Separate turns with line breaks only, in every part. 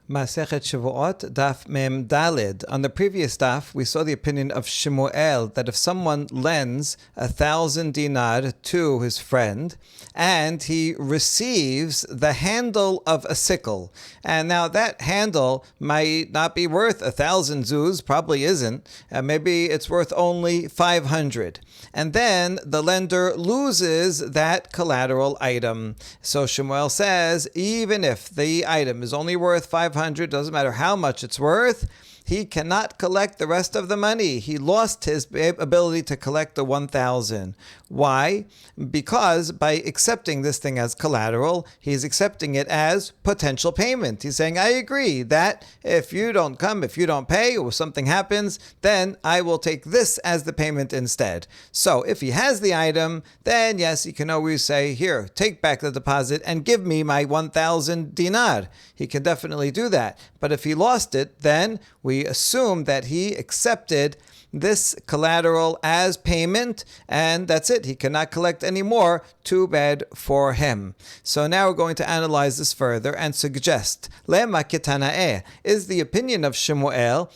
Masechet Shevuot, Daf Mem Dalid. On the previous daf, we saw the opinion of Shemuel that if someone lends 1,000 dinar to his friend and he receives the handle of a sickle, and now that handle might not be worth 1,000 zuz, probably isn't, maybe it's worth only 500, and then the lender loses that collateral item. So Shemuel says, even if the item is only worth 500, doesn't matter how much it's worth, he cannot collect the rest of the money. He lost his ability to collect the 1,000. Why? Because by accepting this thing as collateral, he's accepting it as potential payment. He's saying, I agree that if you don't come, if you don't pay, or something happens, then I will take this as the payment instead. So if he has the item, then yes, he can always say, here, take back the deposit and give me my 1,000 dinar. He can definitely do that. But if he lost it, then we assume that he accepted this collateral as payment, and that's it. He cannot collect any more. Too bad for him. So now we're going to analyze this further and suggest, Lema ketanae, is the opinion of Shemuel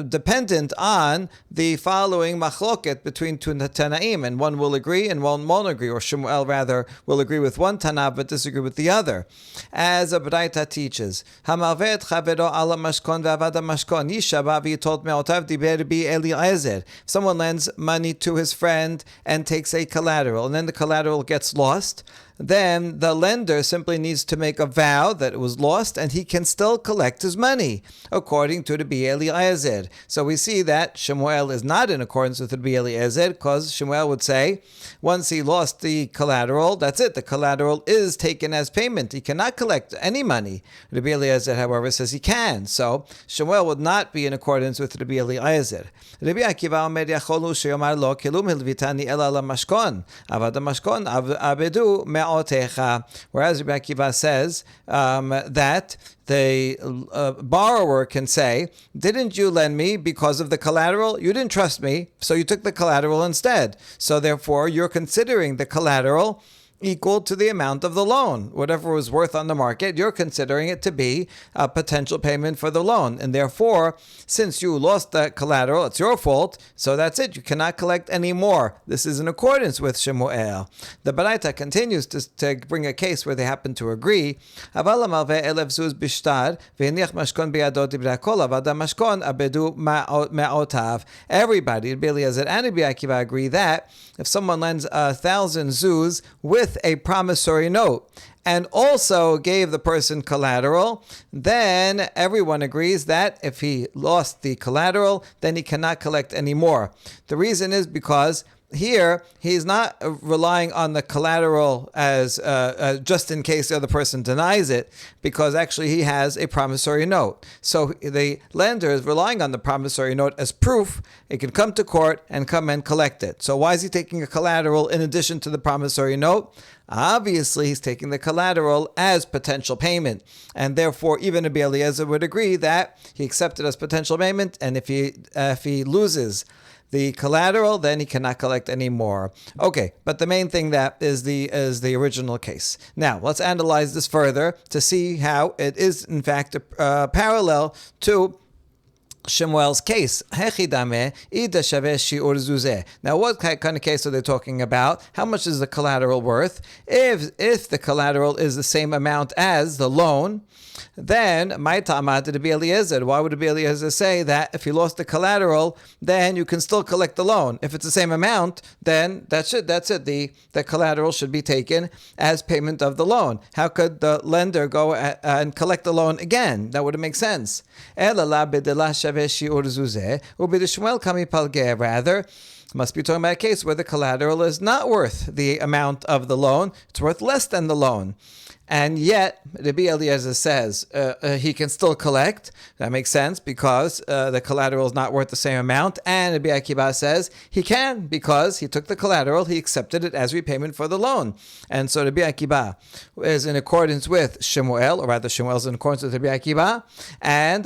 dependent on the following machloket between two Tanaim, and one will agree and one won't agree, or Shemuel rather will agree with one Tana but disagree with the other. As a Braita teaches, Hamalveh et chavero ala mashkon ve'avada mashkon yishaba v'yitol me'otav diber bi Eliezer. Someone lends money to his friend and takes a collateral, and then the collateral gets lost, then the lender simply needs to make a vow that it was lost and he can still collect his money, according to the Rabbi Eliezer. So we see that Shemuel is not in accordance with the Rabbi Eliezer, because Shemuel would say, once he lost the collateral, that's it, the collateral is taken as payment. He cannot collect any money. Rabbi Eliezer, however, says he can. So Shemuel would not be in accordance with Rabbi Eliezer. Rabbi Akiva omer yacholu sheyomar lo kelum hilvitani ela la mashkon avad mashkon abedu me'otecha. Whereas Rabbi Akiva says that the borrower can say, didn't you lend me because of the collateral? You didn't trust me, so you took the collateral instead. So therefore, you're considering the collateral equal to the amount of the loan. Whatever was worth on the market, you're considering it to be a potential payment for the loan. And therefore, since you lost the collateral, it's your fault, so that's it. You cannot collect any more. This is in accordance with Shemuel. The Baraita continues to bring a case where they happen to agree. Everybody, Rabbi Eliezer and Rabbi Akiva agree that if someone lends 1,000 zuz with a promissory note and also gave the person collateral, then everyone agrees that if he lost the collateral, then he cannot collect any more. The reason is because here, he's not relying on the collateral as just in case the other person denies it, because actually he has a promissory note. So the lender is relying on the promissory note as proof. It can come to court and come and collect it. So why is he taking a collateral in addition to the promissory note? Obviously, he's taking the collateral as potential payment, and therefore even Rabbi Eliezer would agree that he accepted as potential payment, and if he loses the collateral, then he cannot collect any more. Okay, but the main thing that is the original case. Now, let's analyze this further to see how it is, in fact, parallel to Shemuel's case. Now, what kind of case are they talking about? How much is the collateral worth? If the collateral is the same amount as the loan, then my Tama to Rabbi Eliezer. Why would Rabbi Eliezer say that if you lost the collateral, then you can still collect the loan? If it's the same amount, then that's it. The collateral should be taken as payment of the loan. How could the lender go and collect the loan again? That wouldn't make sense. Rather, must be talking about a case where the collateral is not worth the amount of the loan. It's worth less than the loan. And yet, Rabbi Eliezer says he can still collect. That makes sense because the collateral is not worth the same amount. And Rabbi Akiva says he can because he took the collateral, he accepted it as repayment for the loan. And so Rabbi Akiva is in accordance with Shemuel, or rather Shemuel is in accordance with Rabbi Akiva, and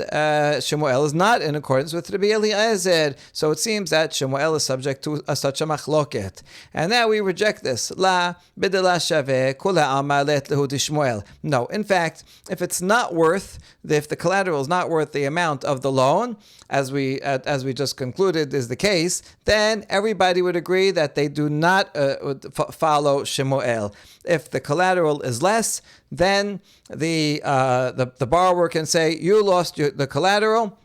Shemuel is not in accordance with Rabbi Eliezer. So it seems that Shemuel is subject to such a machloket. And now we reject this. La b'dela shaveh kula alma let lehu Shmuel. No, in fact, if the collateral is not worth the amount of the loan, as we just concluded is the case, then everybody would agree that they do not follow Shemuel. If the collateral is less, then the borrower can say, you lost the collateral,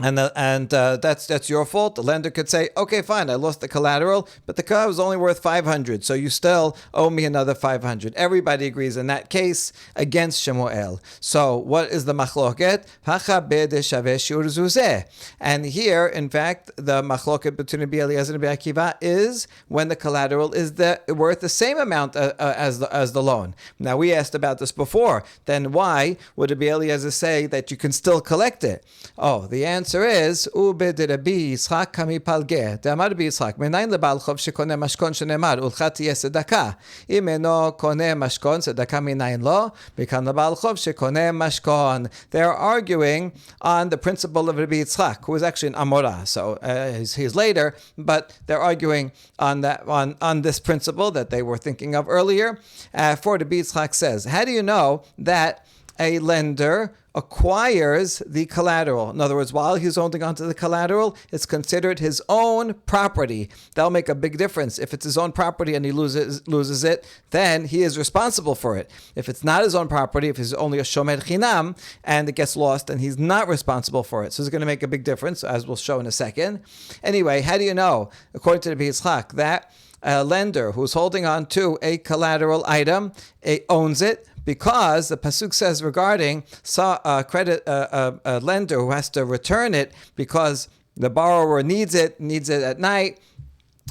and that's your fault. The lender could say, okay, fine, I lost the collateral, but the car was only worth 500, so you still owe me another 500. Everybody agrees in that case against Shemuel. So what is the machloket? And here, in fact, the machloket between Rabbi Eliezer and Rabbi Akiva is when the collateral is worth the same amount as the loan. Now, we asked about this before. Then why would Rabbi Eliezer say that you can still collect it? Oh, the answer is Ube de Rabbi Yitzchak kami palge. De Amar Rabbi Yitzchak menayin lebal chov shekone mashkon shenemar ulcha tiyeh tzedaka. Im eno kone mashkon tzedaka menayin lo bekan lebal chov shekone mashkon. They're arguing on the principle of Rabbi Yitzchak, who is actually an Amorah. So he's later, but they're arguing on that on this principle that they were thinking of earlier. For Rabbi Yitzchak says, how do you know that a lender acquires the collateral? In other words, while he's holding onto the collateral, it's considered his own property. That'll make a big difference. If it's his own property and he loses it, then he is responsible for it. If it's not his own property, if it's only a shomer chinam and it gets lost, then he's not responsible for it. So it's going to make a big difference, as we'll show in a second. Anyway, how do you know, according to the Yitzchak, that a lender who's holding on to a collateral item owns it? Because the pasuk says regarding a lender who has to return it because the borrower needs it at night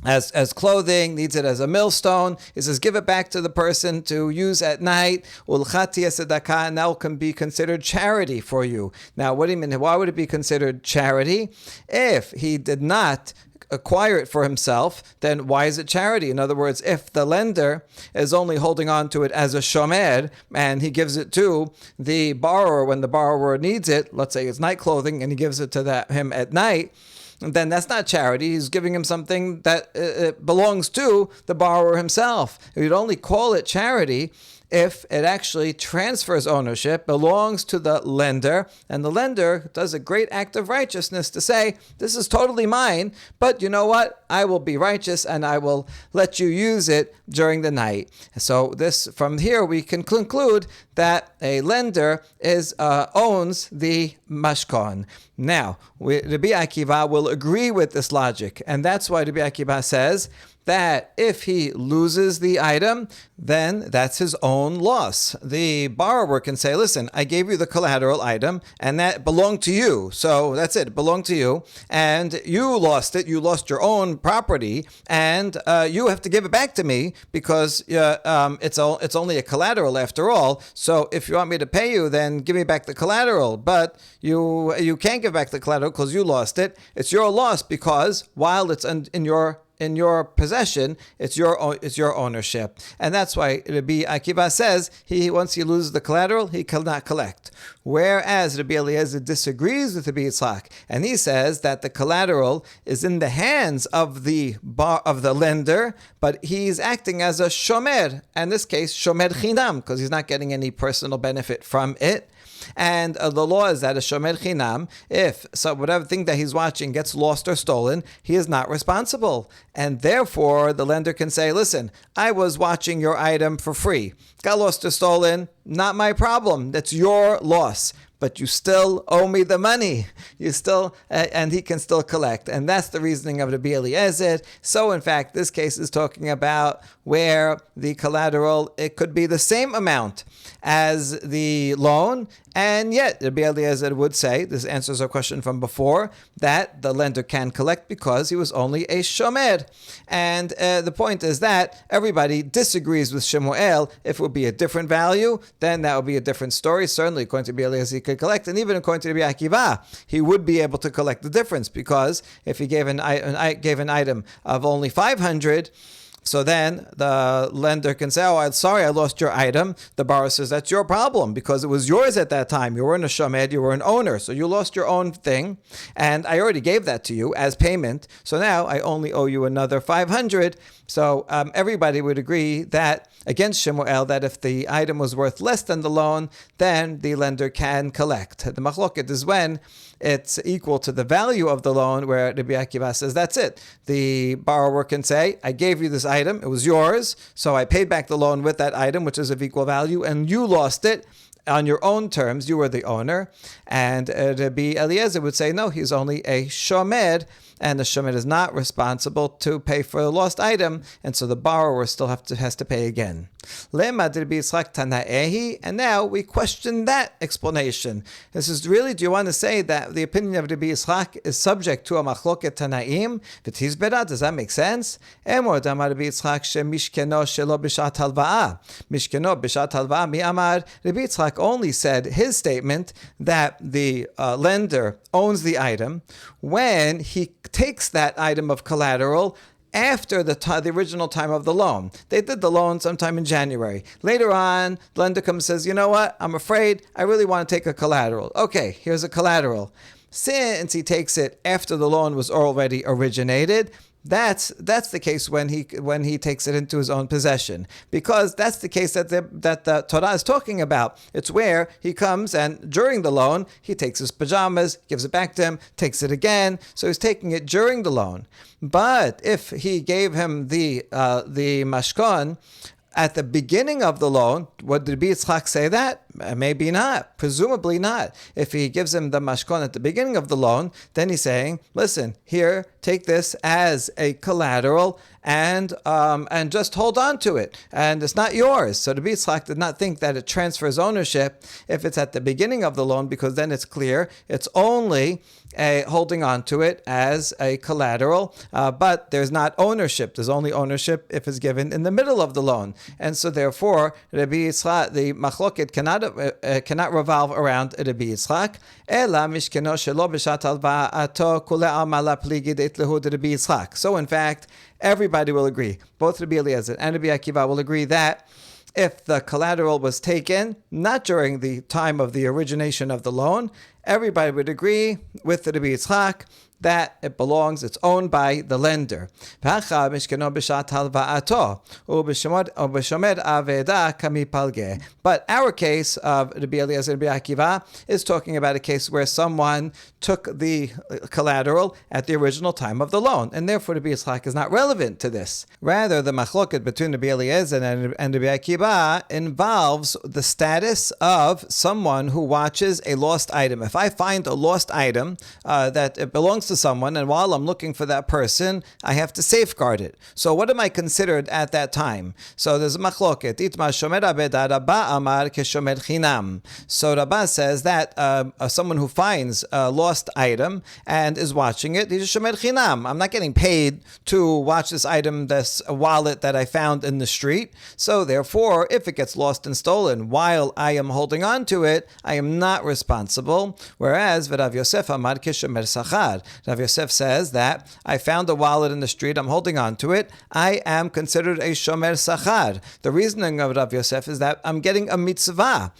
as clothing, needs it as a millstone. It says, give it back to the person to use at night. Ulchati tzedakah, and that can be considered charity for you. Now, what do you mean? Why would it be considered charity? If he did not acquire it for himself, then why is it charity? In other words, if the lender is only holding on to it as a shomer and he gives it to the borrower when the borrower needs it, let's say it's night clothing, and he gives it to him at night, then that's not charity. He's giving him something that belongs to the borrower himself. You'd only call it charity if it actually transfers ownership, belongs to the lender, and the lender does a great act of righteousness to say, this is totally mine, but you know what? I will be righteous and I will let you use it during the night. So from here we can conclude that a lender owns the mashkon. Now, Rabbi Akiva will agree with this logic, and that's why Rabbi Akiva says that if he loses the item, then that's his own loss. The borrower can say, listen, I gave you the collateral item, and that belonged to you. So that's it belonged to you, and you lost it. You lost your own property, and you have to give it back to me because it's only a collateral after all. So if you want me to pay you, then give me back the collateral. But you can't give back the collateral because you lost it. It's your loss because while it's in your possession, it's your ownership, and that's why Rabbi Akiva says once he loses the collateral, he cannot collect. Whereas Rabbi Eliezer disagrees with Rabbi Yitzchak, and he says that the collateral is in the hands of the lender, but he's acting as a shomer, and in this case shomer chinam, because he's not getting any personal benefit from it. And the law is that a shomer chinam, if whatever thing that he's watching gets lost or stolen, he is not responsible. And therefore, the lender can say, listen, I was watching your item for free. Got lost or stolen, not my problem. That's your loss. But you still owe me the money. And he can still collect. And that's the reasoning of Rabbi Eliezer. So in fact, this case is talking about where the collateral, it could be the same amount as the loan, and yet Rabbi Eliezer would say, this answers our question from before, that the lender can collect because he was only a shomer. And the point is that everybody disagrees with Shemuel. If it would be a different value, then that would be a different story. Certainly, according to Rabbi Eliezer, he could collect, and even according to Rabbi Akiva, he would be able to collect the difference, because if he gave an item of only 500, So then the lender can say, oh, I'm sorry, I lost your item. The borrower says, that's your problem because it was yours at that time. You weren't a shomed, you were an owner. So you lost your own thing, and I already gave that to you as payment. So now I only owe you another 500. So everybody would agree that against Shemuel that if the item was worth less than the loan, then the lender can collect. The machloket is when it's equal to the value of the loan, where Rabbi Akiva says that's it. The borrower can say, I gave you this item, it was yours, so I paid back the loan with that item, which is of equal value, and you lost it on your own terms. You were the owner. And Rabbi Eliezer would say, no, he's only a shomer, and the shomer is not responsible to pay for the lost item, and so the borrower still has to pay again. And now we question that explanation. This is really, do you want to say that the opinion of Rabbi Yitzchak is subject to a machloket tanaim? Does that make sense? Rabbi Yitzchak only said his statement that the lender owns the item when he takes that item of collateral after the original time of the loan. They did the loan sometime in January. Later on, the lender comes and says, you know what, I'm afraid I really want to take a collateral. Okay, here's a collateral. Since he takes it after the loan was already originated, that's the case when he takes it into his own possession, because that's the case that the Torah is talking about. It's where he comes and during the loan he takes his pajamas, gives it back to him, takes it again. So he's taking it during the loan. But if he gave him the mashkon at the beginning of the loan, would Rabbi Yitzchak say that? Maybe not. Presumably not. If he gives him the mashkon at the beginning of the loan, then he's saying, listen, here, take this as a collateral and just hold on to it. And it's not yours. So Rabbi Yitzchak did not think that it transfers ownership if it's at the beginning of the loan, because then it's clear it's only holding on to it as a collateral, but there's not ownership. There's only ownership if it's given in the middle of the loan. And so therefore, Rabbi Yitzchak, the machloket cannot revolve around Rabbi Yitzchak. So in fact, everybody will agree, both Rabbi Eliezer and Rabbi Akiva will agree that if the collateral was taken not during the time of the origination of the loan, everybody would agree with Rabbi Yitzchak that it belongs, it's owned by the lender. But our case of Rabbi Eliezer and Rabbi Akiva is talking about a case where someone took the collateral at the original time of the loan, and therefore Rabbi Yitzchak is not relevant to this. Rather, the machloket between Rabbi Eliezer and Rabbi Akiva involves the status of someone who watches a lost item. If I find a lost item that it belongs to someone, and while I'm looking for that person, I have to safeguard it. So what am I considered at that time? So there's a machloket. Itma shomer abeda Rabba amar keshomer chinam. So Rabba says that someone who finds a lost item and is watching it, he's a shomer chinam. I'm not getting paid to watch this item, this wallet that I found in the street. So therefore, if it gets lost and stolen while I am holding on to it, I am not responsible. Whereas Rav Yosef amar keshomer sachar. Rav Yosef says that I found a wallet in the street, I'm holding on to it, I am considered a shomer sachar. The reasoning of Rav Yosef is that I'm getting a mitzvah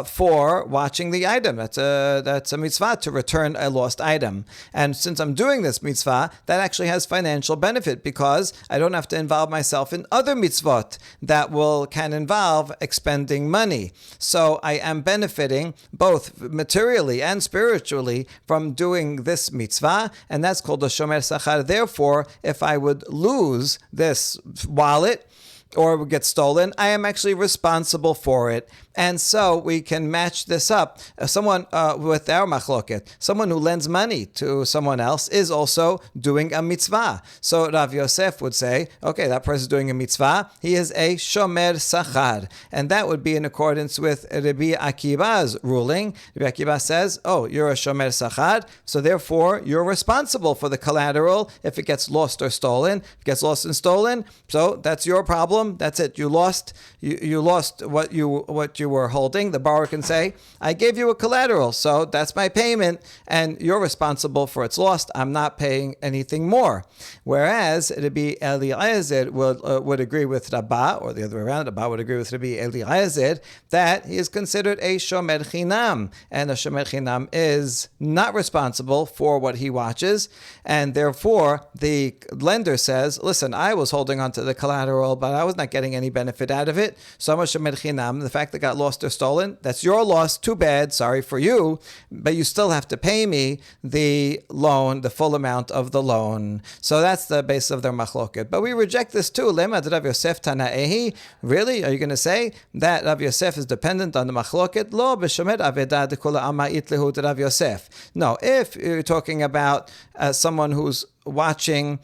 for watching the item. That's a mitzvah to return a lost item. And since I'm doing this mitzvah, that actually has financial benefit because I don't have to involve myself in other mitzvot that can involve expending money. So I am benefiting both materially and spiritually from doing this mitzvah, and that's called a shomer sachar. Therefore, if I would lose this wallet or it would get stolen, I am actually responsible for it. And so we can match this up. Someone with our machloket, someone who lends money to someone else is also doing a mitzvah. So Rav Yosef would say, okay, that person is doing a mitzvah. He is a shomer sachar. And that would be in accordance with Rabbi Akiva's ruling. Rabbi Akiva says, oh, you're a shomer sachar, so therefore you're responsible for the collateral if it gets lost or stolen. If it gets lost and stolen, so that's your problem. problem. That's it. You lost what you were holding. The borrower can say, I gave you a collateral, so that's my payment, and you're responsible for its loss. I'm not paying anything more. Whereas Rabbi Eliezer would agree with Rabbah, or the other way around, Rabbah would agree with Rabbi Eliezer that he is considered a shomer chinam, and a shomer chinam is not responsible for what he watches, and therefore the lender says, listen, I was holding onto the collateral, but I was not getting any benefit out of it, so I'm a shomer chinam. The fact that it got lost or stolen, that's your loss, too bad, sorry for you, but you still have to pay me the loan, the full amount of the loan. So that's the base of their machloket. But we reject this too. Lema de Rav Yosef Tana'ehi. Really? Are you going to say that Rav Yosef is dependent on the machloket? Lo b'shomer aveda dekula ama'it lehu de Rav Yosef. No, if you're talking about someone who's watching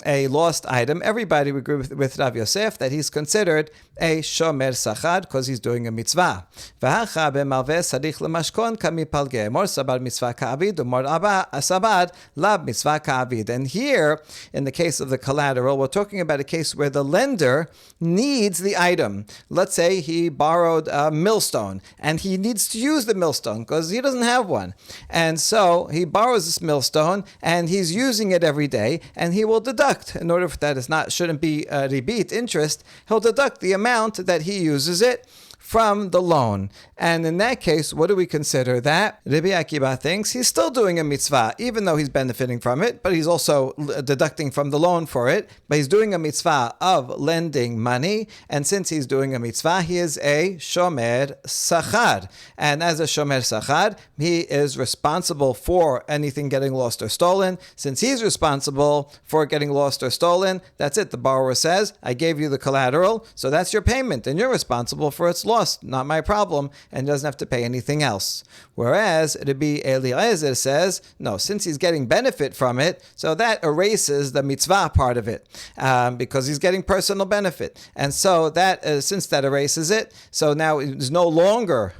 a lost item, everybody would agree with Rav Yosef that he's considered a shomer sachar because he's doing a mitzvah. And here, in the case of the collateral, we're talking about a case where the lender needs the item. Let's say he borrowed a millstone and he needs to use the millstone because he doesn't have one. And so he borrows this millstone and he's using it every day, and he will deduct, in order for that shouldn't be ribit, interest, he'll deduct the amount that he uses it from the loan. And in that case, what do we consider that? Rabbi Akiva thinks he's still doing a mitzvah, even though he's benefiting from it, but he's also deducting from the loan for it, but he's doing a mitzvah of lending money, and since he's doing a mitzvah, he is a shomer sachar. And as a shomer sachar, he is responsible for anything getting lost or stolen. Since he's responsible for getting lost or stolen, that's it. The borrower says, I gave you the collateral, so that's your payment, and you're responsible for its loss, not my problem, and doesn't have to pay anything else. Whereas Rabbi Eliezer says, no, since he's getting benefit from it, so that erases the mitzvah part of it, because he's getting personal benefit. And so that, since that erases it, so now it's no longer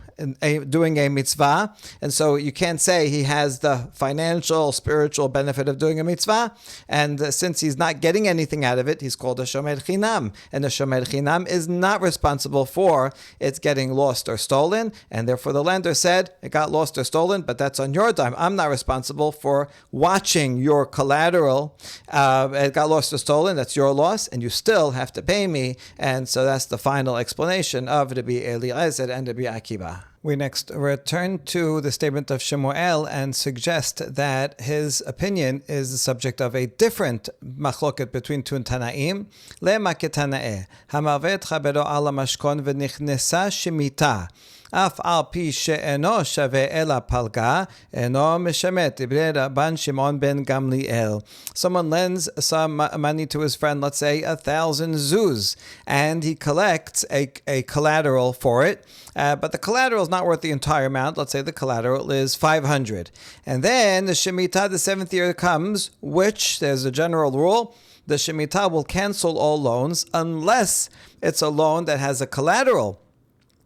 doing a mitzvah, and so you can't say he has the financial, spiritual benefit of doing a mitzvah, and since he's not getting anything out of it, he's called a shomer chinam, and the shomer chinam is not responsible for its getting lost or stolen, and therefore the lender said, it got lost or stolen, but that's on your dime. I'm not responsible for watching your collateral. It got lost or stolen, that's your loss, and you still have to pay me, and so that's the final explanation of Rabbi Eliezer and Rabbi Akiva. We next return to the statement of Shemuel and suggest that his opinion is the subject of a different machloket between two Tanaim. Lema ketana'eh, hamavet chabero ala mashkon v'nichnesa shemita. אף על פי שאינו שווה אלא פלגה, אינו משמט. דברי רבן שמעון ben Gamliel. Someone lends some money to his friend, let's say 1,000 zuz, and he collects a collateral for it, but the collateral is not worth the entire amount. Let's say the collateral is 500. And then the Shemitah, the 7th year comes, which there's a general rule, the Shemitah will cancel all loans unless it's a loan that has a collateral.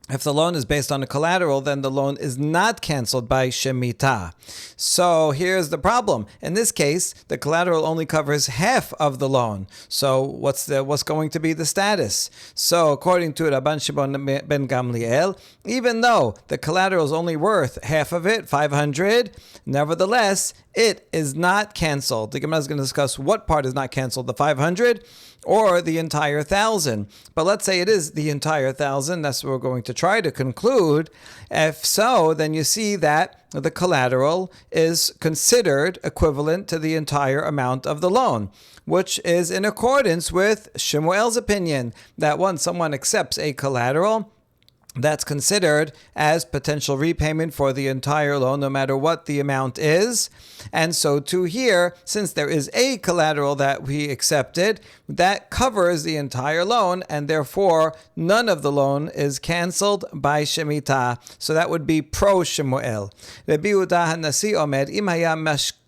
If the loan is based on a collateral, then the loan is not canceled by Shemitah. So here's the problem. In this case, the collateral only covers half of the loan. So what's going to be the status? So according to Rabban Shimon ben Gamliel, even though the collateral is only worth half of it, 500, nevertheless, it is not canceled. The Gemara is going to discuss what part is not canceled, the 500 or the entire 1,000. But let's say it is the entire 1,000. That's what we're going to try to conclude. If so, then you see that the collateral is considered equivalent to the entire amount of the loan, which is in accordance with Shemuel's opinion that once someone accepts a collateral, that's considered as potential repayment for the entire loan, no matter what the amount is. And so too here, since there is a collateral that we accepted, that covers the entire loan, and therefore none of the loan is canceled by Shemitah. So that would be pro Shemuel. Rabbi Yehuda HaNasi Omer, Im haya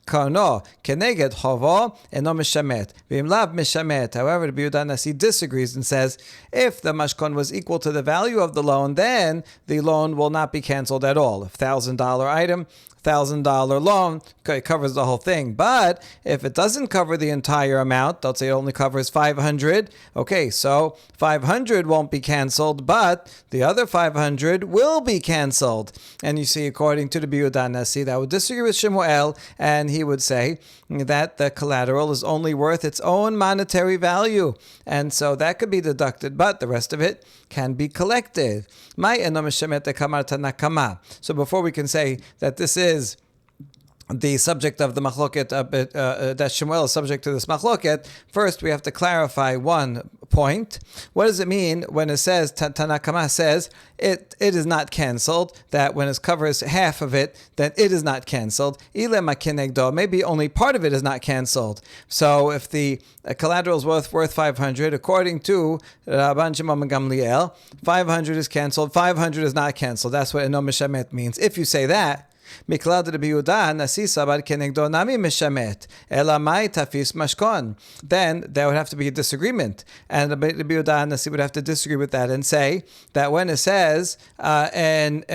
karno keneged chovo eno mishamet v'im lav mishamet. However, the Yehuda Nasi disagrees and says if the mashkon was equal to the value of the loan, then the loan will not be canceled at all. If $1,000 item, $1,000 loan covers the whole thing. But if it doesn't cover the entire amount, let's say it only covers 500. Okay, so 500 won't be canceled, but the other 500 will be canceled. And you see, according to the Yehuda Nasi, that would disagree with Shemuel, and he would say that the collateral is only worth its own monetary value, and so that could be deducted, but the rest of it can be collected. So before we can say that this is the subject of the machloket, that Shemuel is subject to this machloket, first we have to clarify one point. What does it mean when it says, Tanakama says, it is not canceled, that when it covers half of it, then it is not canceled. Maybe only part of it is not canceled. So if the collateral is worth 500, according to Rabban Shimon ben Gamliel, 500 is canceled, 500 is not canceled. That's what Eno Mishamet means. If you say that, then there would have to be a disagreement, and the Yehuda Nasi would have to disagree with that and say that when it says imlav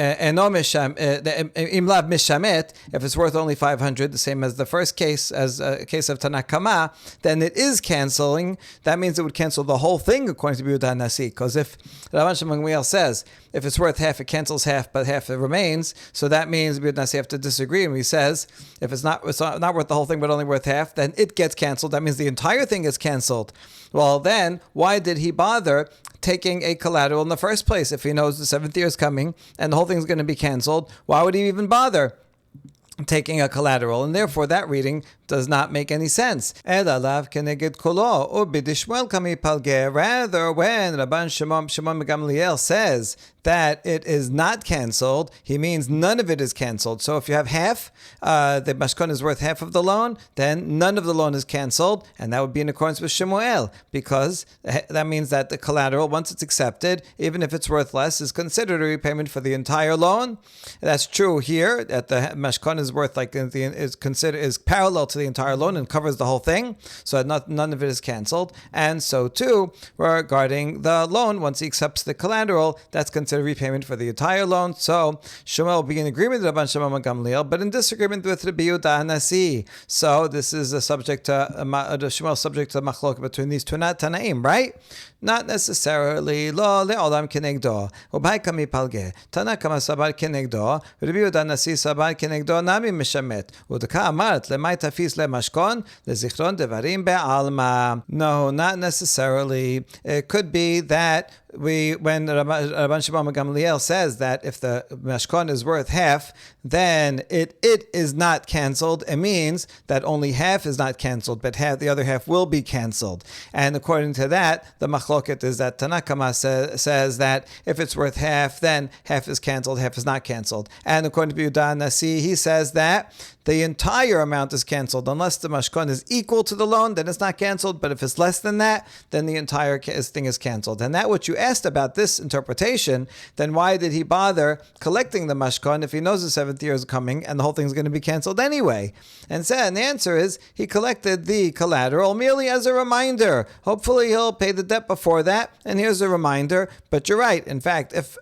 mishamet, if it's worth only 500, the same as the first case, as a case of Tanakama, then it is canceling. That means it would cancel the whole thing according to Yehuda Nasi, because if Rabban Shimon ben Gamliel says if it's worth half, it cancels half, but half it remains, so that means Yehuda Nasi have to disagree, and he says if it's not worth the whole thing but only worth half, then it gets canceled. That means the entire thing is canceled. Well, then why did he bother taking a collateral in the first place if he knows the seventh year is coming and the whole thing is going to be canceled? Why would he even bother taking a collateral? And therefore that reading does not make any sense. Rather, when Rabban Shimon ben Gamliel says that it is not canceled, he means none of it is canceled. So if you have half, the mashkon is worth half of the loan, then none of the loan is canceled, and that would be in accordance with Shemuel, because that means that the collateral, once it's accepted, even if it's worth less, is considered a repayment for the entire loan. That's true here, that the mashkon is worth is parallel to the entire loan and covers the whole thing, so none of it is canceled. And so too regarding the loan, once he accepts the collateral, that's considered repayment for the entire loan. So Shemuel will be in agreement with Rabban Shimon ben Gamliel, but in disagreement with Rabbi Yehuda Nasi. So this is a subject to Shemuel subject to the machlok between these two Tanaim, right? Not necessarily. Lo le'olam kenegdo. Ubay kami palge. Tana kama sabar kenegdo. Rabbi Yehuda Nasi sabar kenegdo nami mishamet. Udaka amart lemay tafis lemashkon lezichron devarim be'alma. No, not necessarily. It could be that when Rabban Shimon ben Gamliel says that if the mashkon is worth half, then it is not canceled. It means that only half is not canceled, but the other half will be canceled. And according to that, the machloket is that Tanakama says that if it's worth half, then half is canceled, half is not canceled. And according to Yehuda Nasi, he says that the entire amount is canceled. Unless the mashkon is equal to the loan, then it's not canceled. But if it's less than that, then the entire thing is canceled. And that what you asked about this interpretation, then why did he bother collecting the mashkon if he knows the seventh year is coming and the whole thing is going to be canceled anyway? And the answer is he collected the collateral merely as a reminder. Hopefully he'll pay the debt before that, and here's a reminder. But you're right. In fact, if since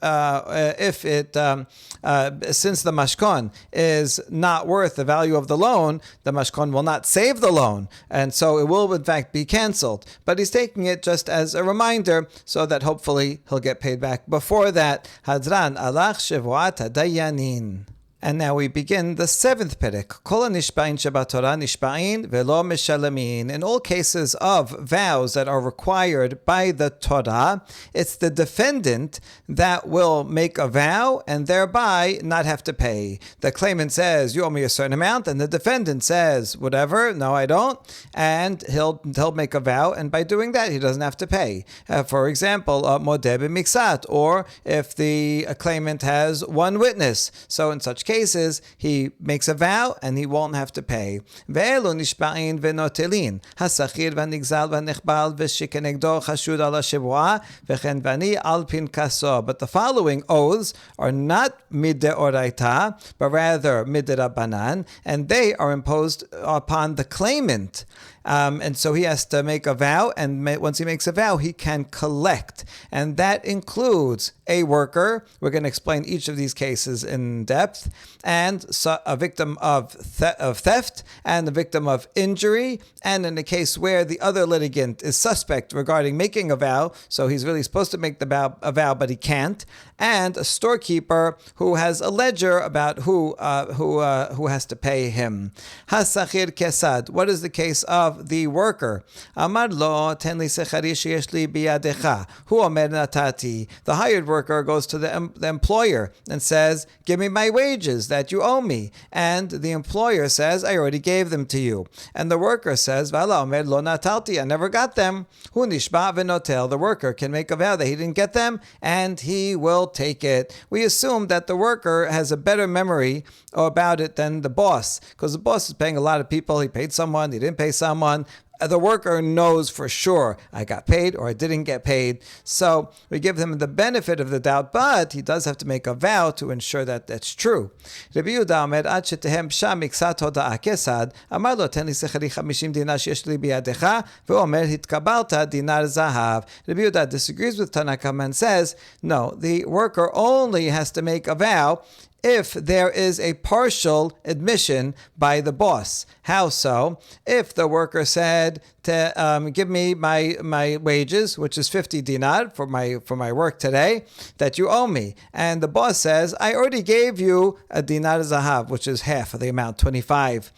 the mashkon is not worth the value of the loan, the mashkon will not save the loan, and so it will in fact be canceled. But he's taking it just as a reminder so that hopefully he'll get paid back before that. Hadran alach Shevuot hadayanin. And now we begin the seventh perek. Kol nishba'in shebatorah nishba'in velo mishalamin. In all cases of vows that are required by the Torah, it's the defendant that will make a vow and thereby not have to pay. The claimant says, "You owe me a certain amount," and the defendant says, "Whatever, no, I don't," and he'll make a vow, and by doing that, he doesn't have to pay. For example, modeh b'miksat, or if the claimant has one witness. So in such cases, he makes a vow and he won't have to pay. Ve'elu nishba'in v'notelin, hasachir v'nigzal v'nechbal v'shikenegdo chashud ala shevuah v'chen v'ani al pinkaso. But the following oaths are not mideoraita, but rather miderabanan, and they are imposed upon the claimant. And so he has to make a vow, and once he makes a vow, he can collect. And that includes a worker. We're going to explain each of these cases in depth, and a victim of theft, and a victim of injury, and in a case where the other litigant is suspect regarding making a vow, so he's really supposed to make a vow, but he can't, and a storekeeper who has a ledger about who has to pay him. Hasachir kesad. What is the case of the worker? Amar lo ten li sechari sheyesh li biyadecha. Hu omer natati. The hired worker goes to the employer and says, "Give me my wages that you owe me." And the employer says, "I already gave them to you." And the worker says, "Vala omer lo natalti. I never got them." Hu nishba v'notel. The worker can make a vow that he didn't get them, and he will take it. We assume that the worker has a better memory about it than the boss, because the boss is paying a lot of people. He paid someone, he didn't pay someone. The worker knows for sure, I got paid or I didn't get paid. So we give him the benefit of the doubt, but he does have to make a vow to ensure that that's true. Rabbi Yehuda omer, ad shetehem psha miksat hoda'a kesad, amar lo ten li sechari 50 dinar sheyesh li biyadecha, ve'omer hitkabalta dinar zahav. Rabbi Yehuda disagrees with Tanna Kama and says, no, the worker only has to make a vow if there is a partial admission by the boss. How so? If the worker said to give me my wages, which is 50 dinar for my work today, that you owe me, and the boss says, I already gave you a dinar zahav, which is half of the amount, 25.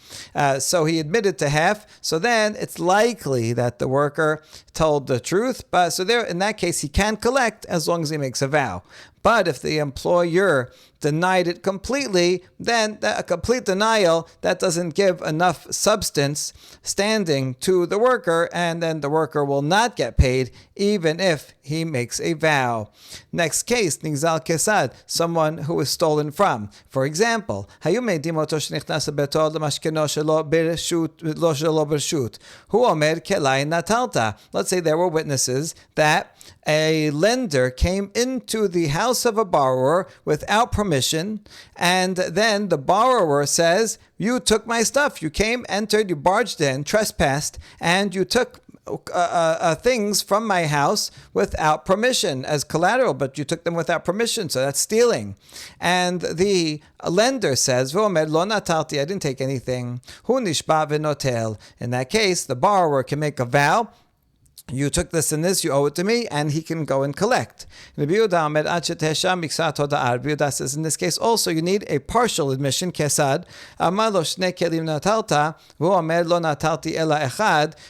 So he admitted to half. So then it's likely that the worker told the truth. But so there, in that case, he can collect as long as he makes a vow. But if the employer denied it completely, then a complete denial, that doesn't give enough substance standing to the worker, and then the worker will not get paid even if he makes a vow. Next case, nigzal kesad, someone who is stolen from. For example, hu omer kelai natalta. Let's say there were witnesses that a lender came into the house of a borrower without permission, and then the borrower says, you took my stuff, you came, entered, you barged in, trespassed, and you took things from my house without permission as collateral, but you took them without permission, so that's stealing. And the lender says, "V'omer lo natalti, I didn't take anything." Hu nishba v'notel. In that case, the borrower can make a vow. You took this and this, you owe it to me, and he can go and collect. Rabbi Yehuda says in this case also you need a partial admission, kesad.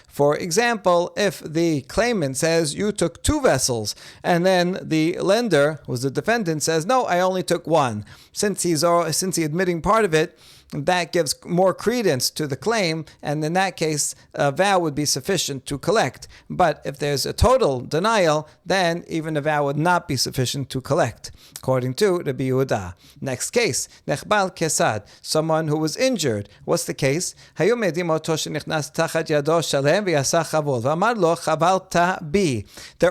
For example, if the claimant says you took 2 vessels, and then the lender, who's the defendant, says no, I only took 1. Since he's admitting part of it, that gives more credence to the claim, and in that case, a vow would be sufficient to collect. But if there's a total denial, then even a vow would not be sufficient to collect, according to Rabbi Yehuda. Next case, nechbal kesad, someone who was injured. What's the case? There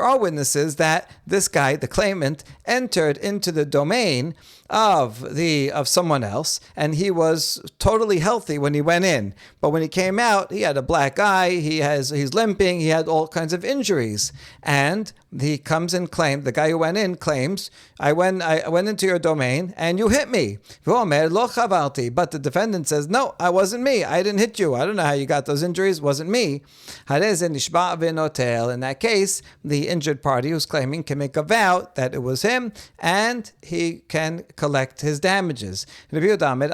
are witnesses that this guy, the claimant, entered into the domain of someone else, and he was totally healthy when he went in. But when he came out, he had a black eye, he's limping, he had all kinds of injuries. And he comes and claims, the guy who went in claims, I went into your domain and you hit me. But the defendant says, no, I wasn't me. I didn't hit you. I don't know how you got those injuries. It wasn't me. In that case, the injured party who's claiming can make a vow that it was him, and he can collect his damages. Here too, Rabbi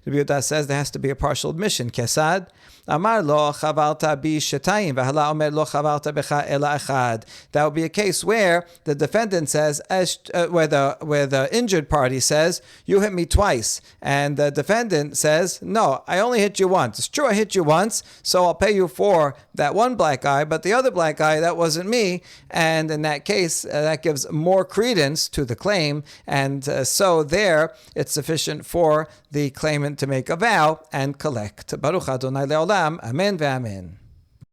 Yehuda says there has to be a partial admission. Kesad, Amar lo chavalta bi shetayim v'hala omer lo chavalta becha ela echad. That would be a case where the defendant says, where the injured party says, you hit me twice, and the defendant says, no, I only hit you once. It's true I hit you once, so I'll pay you for that one black eye, but the other black eye, that wasn't me. And in that case, that gives more credence to the claim, and so there it's sufficient for the claimant to make a vow and collect. Baruch Adonai le'olam, amen ve'amen.